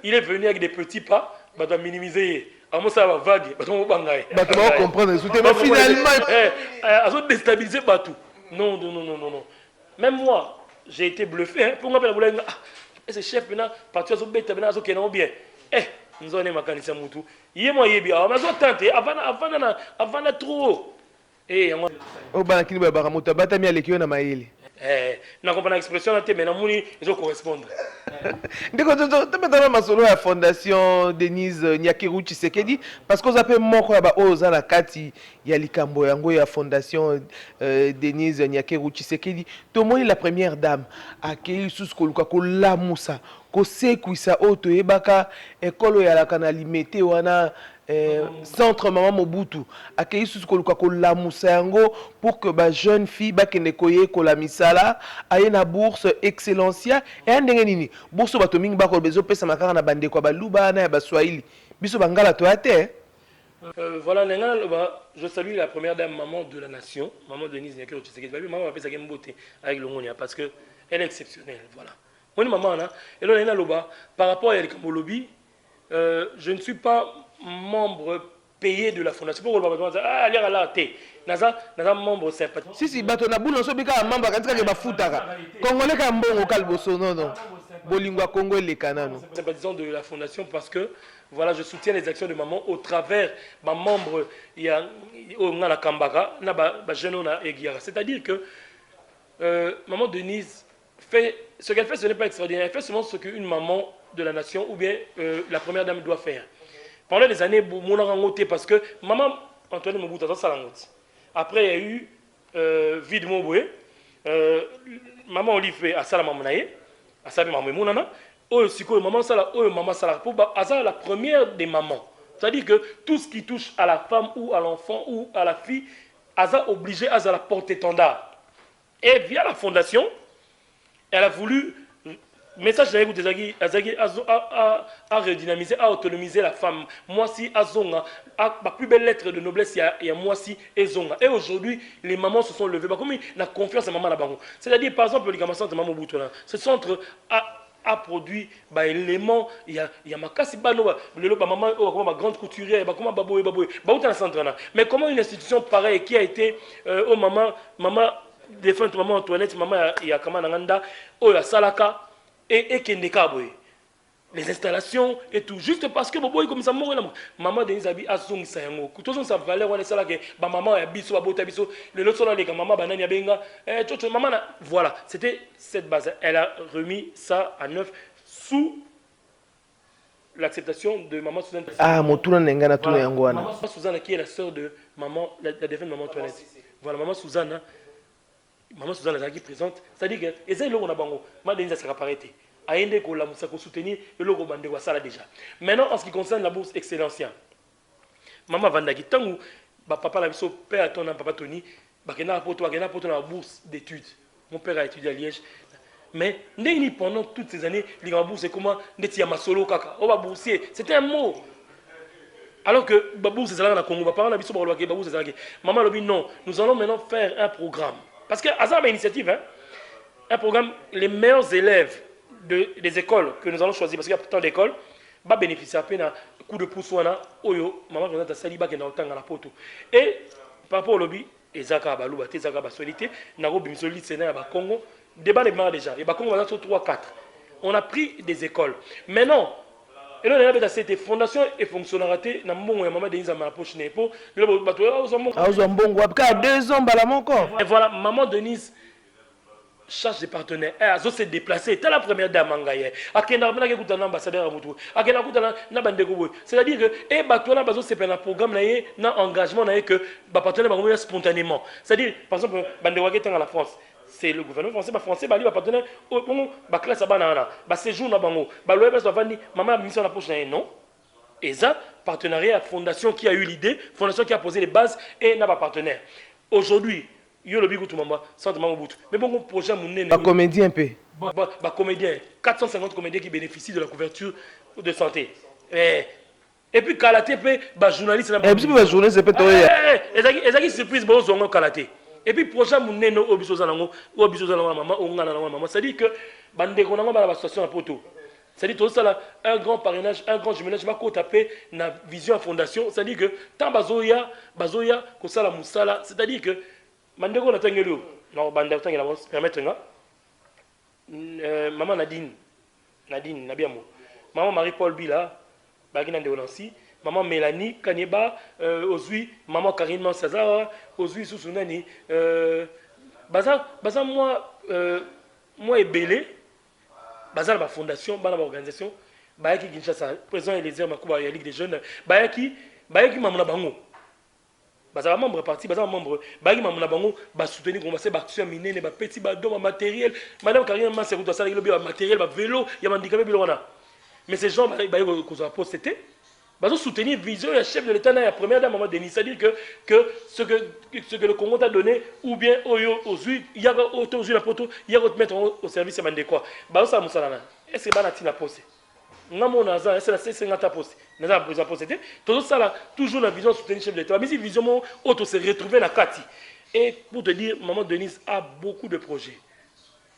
il est venu avec des petits pas bah doit minimiser. À moi ça va vague, on va comprendre. Mais finalement, à se déstabiliser partout. Non. Même moi, j'ai été bluffé. Hein. Pour moi, ce chef maintenant, parti à ce bête, maintenant, ce qui est bien. Nous avons ma canisse à Moutou. Hier, moi, il bien. Mais je tenté avant trop. Oh, bah, qui va baramuta, batami à l'équipe na maïli. Na comprendre l'expression là, mais na moni, je correspondre. Ndeko to masolo ya fondation Denise Nyakeru Tshisekedi parce qu'on appelle moko ya ba oza na kati ya likambo yango ya fondation Denise Nyakeru Tshisekedi to moni la première dame akei sous koluka ko lamusa ko sekuisa oto yebaka ekolo ya la kana limité wana centre maman Mobutu akei sous koluka ko lamusa yango pour que ba jeune fille ba kende koye ko la misala aye na bourse excellencia et ndenge nini bourse bato mingi ba ko bezo pesa makaka na bande kwa baluba na ba swahili biso bangala to ate voilà je salue la première dame maman de la nation maman Denise Nyakeru Tshisekedi maman appelle ça Mbote avec l'Ongonia parce que elle est exceptionnelle voilà moi maman là et là loba par rapport à Elikambo lobby je ne suis pas membre payé de la fondation pour le aller à la té naza membre sympathique si bato na boulon so bika membre kantika ke bafutaka congolais ka mbongo kalboso non bolingwa Congo et les canano sympathisant de la fondation parce que voilà je soutiens les actions de maman au travers ma membre il y a ngala kambaka na ba jeune na egiara c'est-à-dire que maman Denise fait ce qu'elle fait ce n'est pas extraordinaire elle fait seulement ce qu'une maman de la nation ou bien la première dame doit faire. Pendant des années, parce que maman Antoine Mobutu a salangote. Après, il y a eu Vide Moboué. Maman Olivier a salama monaye. A salama maman mounana. Maman Sala. Pour la première des mamans. C'est-à-dire que tout ce qui touche à la femme ou à l'enfant ou à la fille, Aza obligé à la porte-étendard. Et via la fondation, elle a voulu. Message d'ailleurs à redynamiser, à autonomiser la femme. Moi si Azonga, ma plus belle lettre de noblesse, il y a moi si Ezonga. Et aujourd'hui, les mamans se sont levées. Comme la confiance à maman là-bas. C'est-à-dire, par exemple, le Gamassan de maman Boutona, ce centre a produit bah, éléments. Il y a ma casse, le maman, ma grande couturière, comment baboé. Mais comment une institution pareille qui a été, maman, défunte maman Antoinette, maman Yakama Nanganda, Salaka, et Kendeka boy. les installations et tout, juste parce que bobo comme ça mourir maman Denise abi azong sayango kutozo sa valeur on est ça là que ba maman ya biso ba bota biso le lot là les maman banani benga chocho maman voilà, c'était cette base. Elle a remis ça à neuf sous l'acceptation de maman Suzanne. Ah, motuna nengana tuna Voilà. yango wana. Maman Suzanne qui est la sœur de maman la défunte maman Antoinette. Voilà, maman Suzanne est qui présente, c'est-à-dire que et c'est là on a bango, ma Denise sera arrêté. Aïende ko la musa ko soutenir le logo bande wa sala déjà. Maintenant en ce qui concerne la bourse excellentien. Maman Vandaki tangu ba papa la biso père ton papa Tony, ba kena poto la bourse d'études. Mon père a étudié à Liège. Mais pendant toutes ces années, les bourse c'est comment ndeti ya masolo kaka. On va boursier, c'était un mot. Alors que ba bourse c'est là na Congo, ba parents la biso ba loke ba bourse c'est là. Maman lobi non, nous allons maintenant faire un programme. Parce que hasard une initiative hein. Un programme les meilleurs élèves des écoles que nous allons choisir, parce qu'il y a tant d'écoles, va bénéficier à peine un coup de pouce oyo maman présente à Saliba qui est dans le temps à la poto. Et par rapport au lobby, Ezaka Balouba, Ezaka Basolité, Naro Bimsoli, Sénat, Congo, débat les marre déjà. Et Congo, on a sur 3-4. On a pris des écoles. Maintenant, et là, on a cette fondation et fonctionnalité, na mbongo ya maman Denise à ma poche nepo, le bateau, Azo mbongo, après 2 ans, bala mon corps. Et voilà, maman Denise charge des partenaires. Elle s'est déplacée. C'est la première dame Mangaye. C'est-à-dire que et batona bazo c'est un programme un engagement que ba partenaire ba spontanément. C'est-à-dire par exemple bande wake dans la France. C'est le gouvernement français ba li ba partenaire ba classe banana ba séjour na bango ba loyeba so vandi maman mission la poche non. Et ça partenariat fondation qui a eu l'idée, fondation qui a posé les bases et n'a pas partenaire. Aujourd'hui yo lobi kutu mamba centre Mobutu mais bon projet Ba comédien un peu ba comédien 450 comédiens qui bénéficient de la couverture de santé et puis kalaté pe ba journaliste na et puis ba journaliste peut ezaki surprise bo zongo kalaté et puis projet muneno obiso zanango maman ongana na maman ça dit que bande ko nango ba la situation na poto. C'est-à-dire tout ça là, un grand parrainage, un grand jumelage, va taper na vision fondation, c'est-à-dire que tant bazoya ko sala musala, c'est-à-dire que mandeko na tangelo non banda tangela bon permettre nga maman Nadine Nabiamo, maman Marie-Paul Bila bagina de Nancy, maman Mélanie Kanyeba Ozui, maman Karine Mansazara Ozui Susunani baza moi et Belé baza la fondation bana organisation bayaki Kinshasa président Eliezer Makuba ya Ligue des jeunes bayaki mamuna bango baza membre parti baza membre bagi mamuna bango ba soutenir ko ba action minene ba petit ba doma matériel madame Karine Mansazara ça le matériel ba vélo ya handicapé bilona mais ces gens ba ko za posté bazo soutenir vision ya chef de l'état na ya première dame maman Denis, c'est-à-dire que ce que le Congo t'a donné ou bien oyo ozui ya auto ozui la poto ya ko mettre au service ya mande quoi bazo sa musalana est-ce que bana tina posé ngamo naza est-ce que c'est ngata posé naza besoin posé tout ça là toujours la vision soutenir chef de l'état mais si vision mo auto se retrouver na kati et pour te dire maman Denise a beaucoup de projets.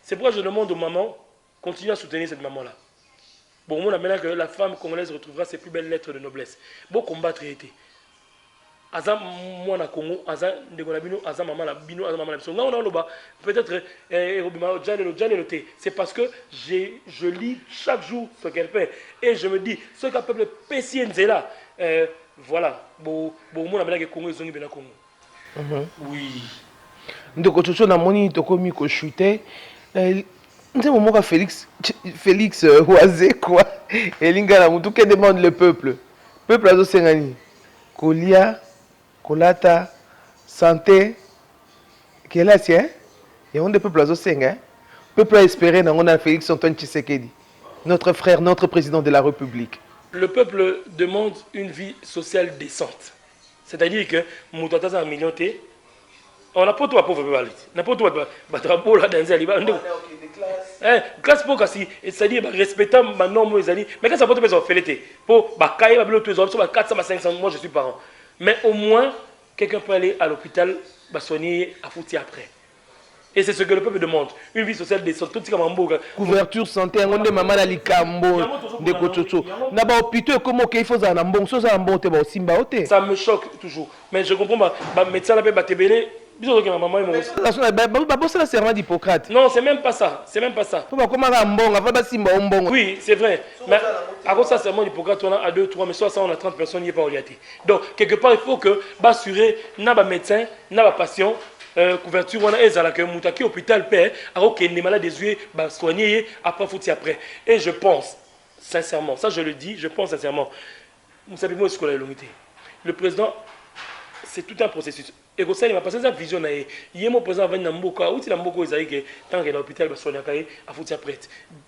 C'est pourquoi je demande aux mamans continuer à soutenir cette maman là. Bon, on a maintenant que la femme congolaise retrouvera ses plus belles lettres de noblesse. Bon combattre été. Aza moi na Congo, aza ndeko na bino, aza maman na bino, aza maman na biso. On a loba peut-être c'est parce que je lis chaque jour ce qu'elle fait et je me dis ce qu'a peuple Pessienzela voilà. Bon on a maintenant que Congo ils ont bien Congo. Oui. Ndeko chocho na moni to komi ko chuter Félix Oazé quoi Elingala mutu que demande le peuple azo sengani kolia kolata santé quel est hein et on de peuple azo senga peuple a espéré na ngona Félix Antoine Tshisekedi notre frère notre président de la République. Le peuple demande une vie sociale décente, c'est-à-dire que mutata za million té on n'a pas tout à pauvre balite n'a pas tout à batrapo là dans zali classe pour kasi c'est-à-dire respectant ma norme ezali mais quand ça peut pas fêter pour bakaye ba bilo tous sur 400 500 moi je suis parent mais au moins quelqu'un peut aller à l'hôpital ba soigner à fouti après et c'est ce que le peuple demande une vie sociale décente tout comme mboka couverture santé ngonde mama na likambo de kochocho na ba hôpital comment qu'il faut za na mbongo so za mbongo te ba simba ote ça me choque toujours mais je comprends ba médecin là ba tebele Bisous, ma maman et mon c'est le serment d'Hippocrate. Non, c'est même pas ça. C'est même pas ça. Oui, c'est vrai. Mais à cause de ça, c'est serment d'Hippocrate, on a à 2, 3, mais soit ça, on a 30 personnes, il n'y a pas orienté. Donc, quelque part, il faut que assurer, n'a pas médecin, n'a pas patient, couverture, on a ezala que moutaki hôpital père, alors qu'il est malade des yeux, soigner, après, faut après. Et je pense, sincèrement, ça je le dis, je pense sincèrement, vous savez, moi, ce qu'on a le président, c'est tout un processus. Et comme ça, il m'a passé sa vision. Il y a mon président qui a dit que tant qu'il est à l'hôpital, il va être prêt.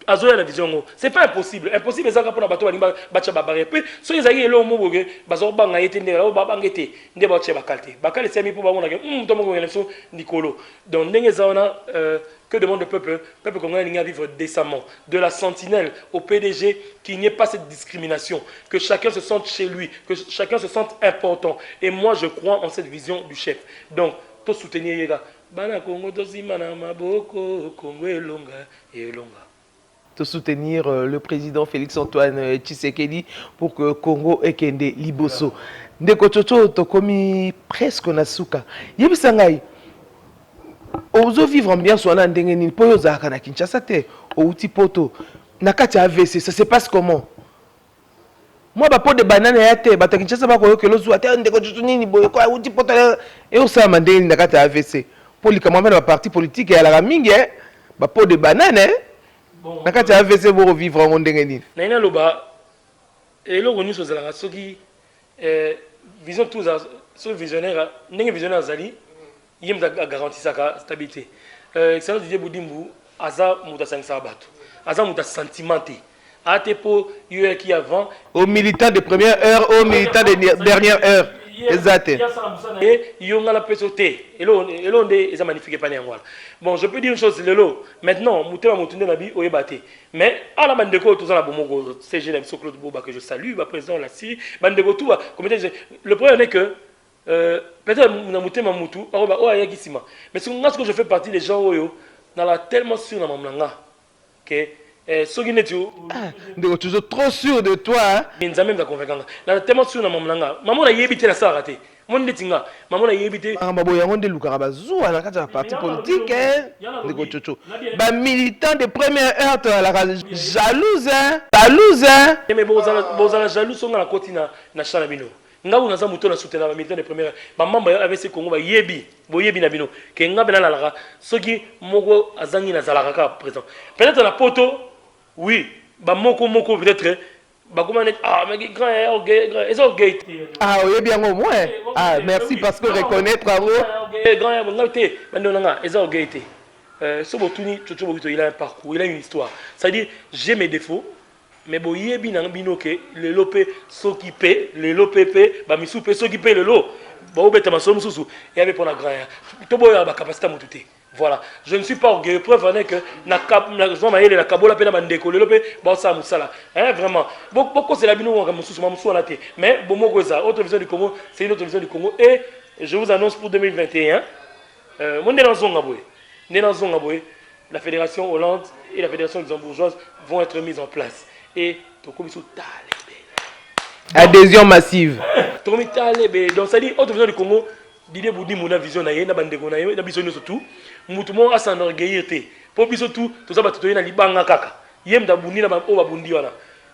La vision, c'est pas impossible. Impossible, c'est pour bateau il puis so ils aillent là au moment bazo banga été là au babangete ndé ba tche bakalté bakale c'est mis pour ba on to mo élection Nicolo donc ndenge zaona que demande le peuple congolais à vivre décemment de la sentinelle au PDG qu'il n'y ait pas cette discrimination, que chacun se sente chez lui, que chacun se sente important, et moi je crois en cette vision du chef. Donc to soutenir les gars bana Congo to simana maboko Congo elonga elonga. De soutenir le président Félix-Antoine Tshisekedi pour que Congo ekende liboso. Ndeko Chocho tokomi presque na suka. Yebisangai ozo vivre ambiance wana ndenge nini po yozaka na Kinshasa te outi poto na kati AVC ça se passe comment? Moi ba pot de banane ya te ba ta Kinshasa ba koyo kelo zuwa te ndeko Chocho nini boye ko outi poto e osama ndenge na kati AVC. Polika mwamena ba parti politique ya la mingi ba pot de banane nakati AVC pour vivre en ndenge nini naina loba eloko nyuso zala soki vision tous so visionnaire ndenge visionnaire zali yem da garantie saka stabilité excellence Didier Boudimbu aza muta sangisa bato aza muta sentimenté ate po yo qui avant aux militants de première heure aux militants de dernière heure exact et yonga la pesoté elonde eza magnifique pas ngwala bon je peux dire une chose lelo maintenant mutema mutunde na bi oyebate mais ala bandeko tous na bomoko CG na biso Claude Boba que je salue ba président la Syrie bandeko tout comité le problème est que peut-être na mutema mutu aroba o ayakisima mais ce que je fais partie des gens oyo na la tellement sûr na mamlanga que tu es trop sûr de toi hein? Nzambe m'a convaincre na tellement sûr na mamlanga maman na yebite la sala raté mon ndetinga maman na yebite babo yango nde luka bazuwa na kati ya parti politique ndeko Chocho ba militant de première heure to la jalouse mais bozala jalouse songa na kotina na chala bino ngabu naza muto na soutenir ba militant de première heure ba mamba avec ce Congo ba yebi boyebi na bino ke ngabe na la soki moko azangi na zalaka ka présent peut-être la poto oui ba moko peut-être bah comment mais grand gay ah oui bien au moins ah merci parce que reconnaître bravo grand ngate bandonanga ezo gay so botuni Chocho Bokito il a un parcours il a une histoire ça dit j'ai mes défauts mais boyebi na binoke le lopé s'occuper le lopé ba misupe s'occuper le lo ba obeta masomo susu et avec pour la grand to boya ba capacité motuté. Voilà, je ne suis pas orgueilleux. Preuve en est que la kabola pena bandeko le lopé ba ça musala. Hein vraiment. Beaucoup c'est la bino on mususu mamusu na té. Mais bomo goza autre vision du Congo, c'est une autre vision du Congo et je vous annonce pour 2021 mon Zonga boy, la fédération Hollande et la fédération luxembourgeoise vont être mises en place et tokomisu talebe. Adhésion massive. Tokomi talebe. Donc ça dit autre vision du Congo. Didier Boudimbu na vision na ye na bandeko na ye na biso nyonso tout mutu mo asa s'enorgueillir te po biso tout to za bato to ye na libanga kaka yem da bundi na ba o babundi wana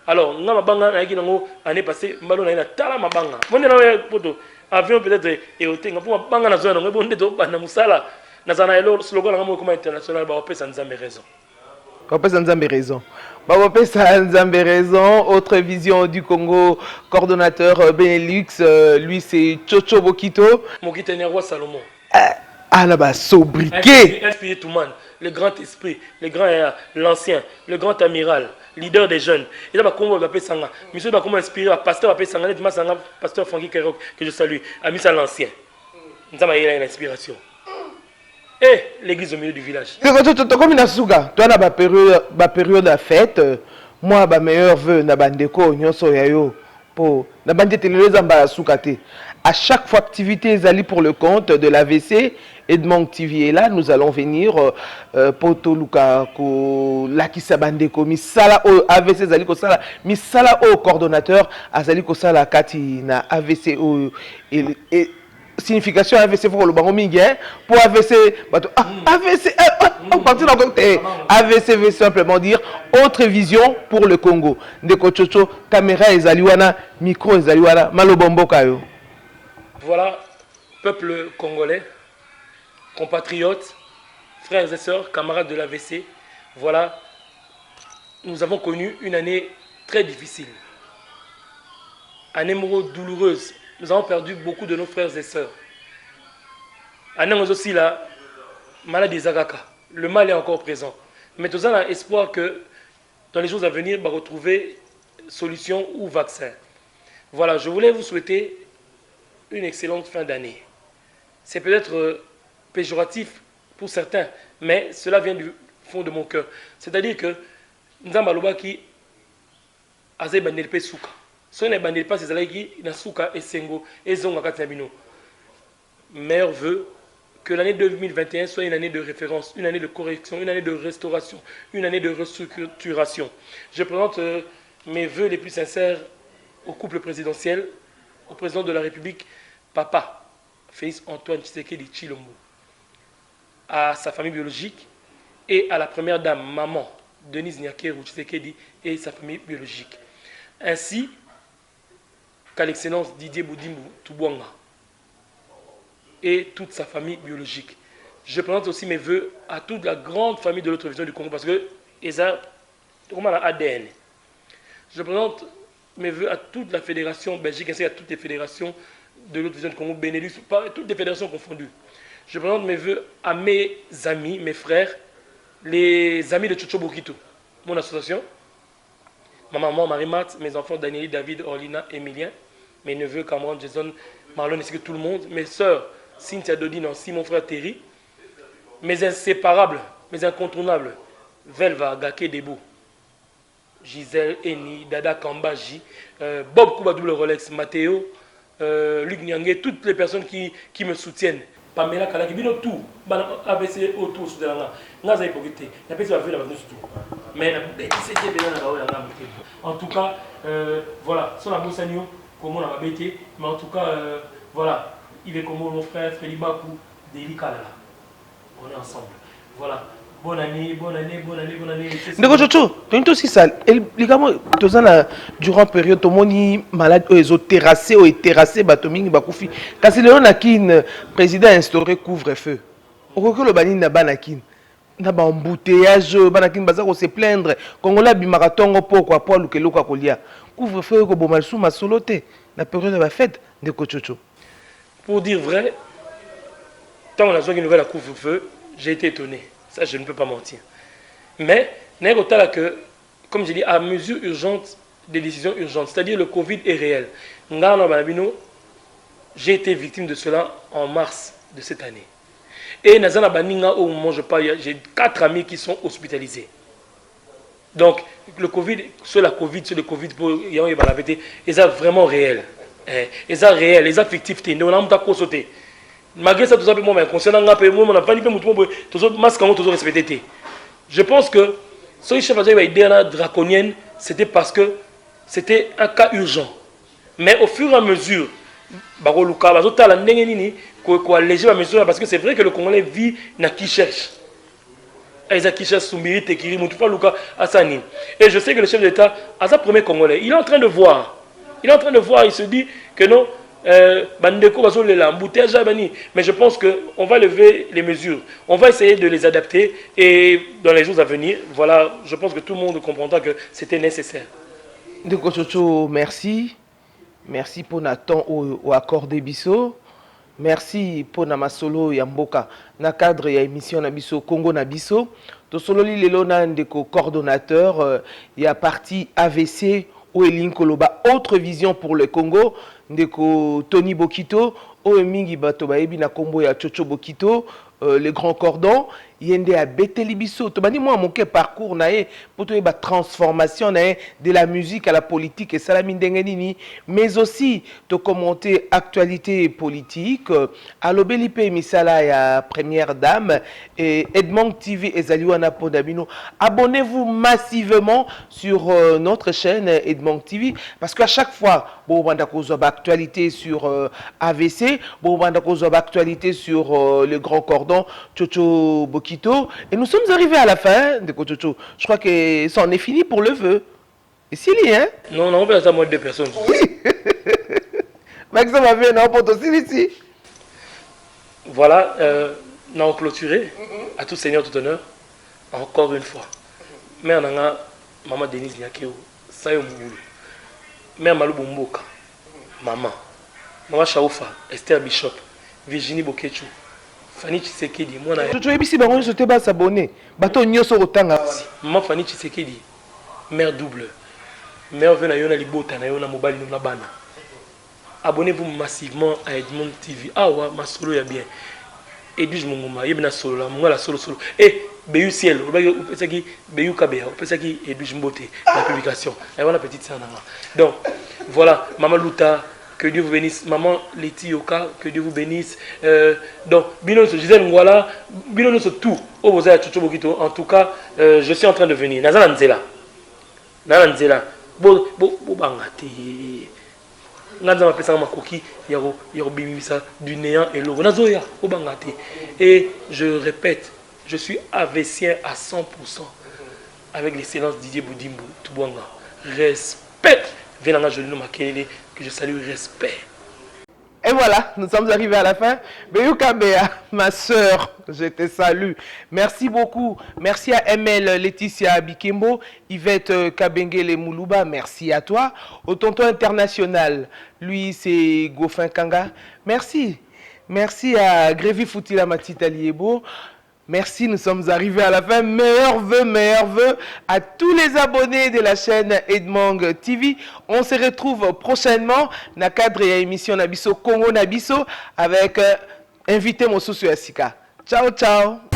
alors nga mabanga na yaki nango année passée mbalo na ye na tala mabanga monde na ye poto avion peut-être et otenga po mabanga na zo na ngo bonde to bana musala na zana elo slogan nga mo comme international ba opesa nzambe raison opesa nzambe raison. Autre vision du Congo, coordonnateur Benelux, lui c'est Chocho Bokito. Mokito Nerwa Salomon. Ah là-bas, sobriquet. Inspiré tout le monde, le grand esprit, le grand l'ancien, le grand amiral, leader des jeunes. Et là, Congo va appeler Sanga. Monsieur va comment inspirer, pasteur va appeler Sanga, pasteur Francky Kerok, que je salue, ami ça l'ancien. Nous avons une inspiration. Et l'église au milieu du village. Comme une souga, toi, la période de fête, moi, ma meilleur vœu, na bandeko, nyonso yayo, pour na bandete les amba soukate. À chaque fois activité zali pour le compte de l'AVC et de Monk TV et là, nous allons venir poto luka ko lakisa bandeko misala o AVC zali ko sala misala o coordonnateur azali ko sala kati na AVC o et signification AVC faut le bango mingi hein pour AVC AVC on partit dans côté AVC veut simplement dire autre vision pour le Congo ndeko chocho caméra ezaliwana micro ezaliwana malobomboka yo. Voilà, peuple congolais, compatriotes, frères et sœurs, camarades de l'AVC, voilà, nous avons connu une année très difficile, année douloureuse. Nous avons perdu beaucoup de nos frères et sœurs. Année aussi la maladie Zagaka, le mal est encore présent. Mais nous avons espoir que dans les jours à venir, on va retrouver solution ou vaccin. Voilà, je voulais vous souhaiter une excellente fin d'année. C'est peut-être péjoratif pour certains, mais cela vient du fond de mon cœur. C'est-à-dire que nous avons qui a bandé souka. Si on ne bandé pas, c'est qui na souka et sengo et zonga katabino. Meilleur vœu que l'année 2021 soit une année de référence, une année de correction, une année de restauration, une année de restructuration. Je présente mes vœux les plus sincères au couple présidentiel, au président de la République, Papa Félix Antoine Tshisekedi Tshilombo, à sa famille biologique et à la première dame, maman Denise Nyakeru Tshisekedi et sa famille biologique, ainsi qu'à l'excellence Didier Boudimbu Tubwanga et toute sa famille biologique. Je présente aussi mes voeux à toute la grande famille de l'autre vision du Congo parce que ça, comment ADN. Je présente mes voeux à toute la fédération belgique ainsi qu'à toutes les fédérations de l'autre vision du Congo, Benelux, toutes les fédérations confondues. Je présente mes voeux à mes amis, mes frères, les amis de Chocho Bokito, mon association, ma maman Marie-Mat, mes enfants Danieli, David, Orlina, Emilien, mes neveux Cameron, Jason, Marlon ainsi que tout le monde, mes sœurs Cynthia Dodi, Nancy, mon frère Terry, mes inséparables, mes incontournables, Velva, Gake Debo, Gisèle, Eni, Dada Kambaji, Bob Kuba double Rolex, Mathéo, Luc Nyangé, toutes les personnes qui me soutiennent. Pamela Kalaki, bino tout, ABC autour de la Naza hypocrite, la personne va faire la tout. Mais en tout cas, voilà, sans la Boussagno, comment on a bêté, mais en tout cas, voilà, il est comme mon frère Frédéric Bakou, délicat là. On est ensemble. Voilà. Bonne année, bonne année, bonne année, bonne année. Ndeko Chocho, tu es aussi ça. Également, durant la période, tout le monde malade, ils ont terrassé, Batoming, Bakoufi. Quand c'est le président a instauré couvre-feu. Au recueil, le bani n'a banakin. N'a pas embouteillage, banakin, bazar, se plaindre. Quand on a bu marathon, pourquoi pas, le loka kolia. Couvre-feu, ko bomalsou, ma soloté. La période de la fête, Ndeko Chocho. Pour dire vrai, tant qu'on a besoin d'une nouvelle couvre-feu, j'ai été étonné. Ça, je ne peux pas mentir. Mais, que, comme je dis, à mesure urgente, des décisions urgentes, c'est-à-dire le Covid est réel. J'ai été victime de cela en mars de cette année. Et au moment où je parle, j'ai 4 amis qui sont hospitalisés. Donc, le Covid, sur le Covid, ils sont vraiment réels. Ils sont réels, ils sont fictifs. Malgré ça, tout ça, concernant on a pas dit que respecté. Je pense que ce chef d'idée draconienne, c'était parce que c'était un cas urgent. Mais au fur et à mesure, parce que c'est vrai que le Congolais vit dans qui cherche. Et je sais que le chef d'État, à sa première Congolais, il est en train de voir. Il se dit que non. Mais je pense qu'on va lever les mesures. On va essayer de les adapter et dans les jours à venir, voilà, je pense que tout le monde comprendra que c'était nécessaire. Ndeko Chocho, merci. Merci pour Nathan au accordé biso. Merci pour Namasolo Yamboka. Na cadre ya émission Nabiso Congo Nabiso. To solo li lelo na ndeko coordonnateur ya parti AVC ou Elin Koloba, autre vision pour le Congo, ndeko Tony Bokito, Oemingi Bato Baebi na Kombo ya Chocho Bokito, le grand cordon, yende a beteli biso to bani moi moke parcours na ye poto ba transformation na ye de la musique à la politique et salami ndenge nini mais aussi to commenter actualité politique alobeli pe misala ya première dame et Edmond TV ezali wana pondabino. Abonnez-vous massivement sur notre chaîne Edmond TV parce qu'à chaque fois bon banda kozo ba actualité sur AVC, bon banda kozo ba actualité sur le grand cordon Chocho Bokito et nous sommes arrivés à la fin de Chocho. Je crois que ça en est fini pour le vœu. Et Sili hein? Non, on peut ça moins de 2 personnes. Oui. Maxime a vu un pour Sili ici. Voilà, nous avons clôturé à tout seigneur, tout honneur, encore une fois. Mère Nanga, maman Denise Nyakeo, Sayo Moulou, mère Malou Bumboka, maman Chaoufa, Esther Bishop, Virginie Bokechu, Fanny Tshisekedi, moi na Chocho ebisi bango sote ba s'abonner. Bato nyoso otanga. maman Fanny Tshisekedi, mère double, mère vena yona libota na yona mobali na bana. Abonnez-vous massivement à Edmond TV. Ah ouais, ma solo ya bien. Edwige Munguma, yebina solo la, munga la solo. Eh, Beyu Ciel, ou peut qui Beyu Kabea, ou peut qui Edwige Mbote, la publication. Et voilà petite sœur Nanga. Donc, voilà, Maman Luta, que Dieu vous bénisse. Maman Leti Yoka, que Dieu vous bénisse. Donc, Bino Gisèle Ngwala, Bino tout. Oh, vous avez Chocho Bokito. En tout cas, je suis en train de venir. Nazala Nzela. Bo bangate. Du néant et l'eau. Et je répète, je suis avessien à 100% avec l'excellence Didier Boudimbo Toubouanga. Respect. Venanga Jolino Makelele, que je salue, respect. Et voilà, nous sommes arrivés à la fin. Beyu Kabea, ma sœur, je te salue. Merci beaucoup. Merci à ML Laetitia Bikembo, Yvette Kabengele Moulouba, merci à toi. Au tonton international, lui c'est Gofin Kanga. Merci. Merci à Grévi Foutila Matita Liebo. Merci, nous sommes arrivés à la fin. Meilleurs vœux à tous les abonnés de la chaîne Edmond TV. On se retrouve prochainement dans le cadre de l'émission Nabiso Congo Nabiso avec invité Mosusu Asika. Ciao, ciao.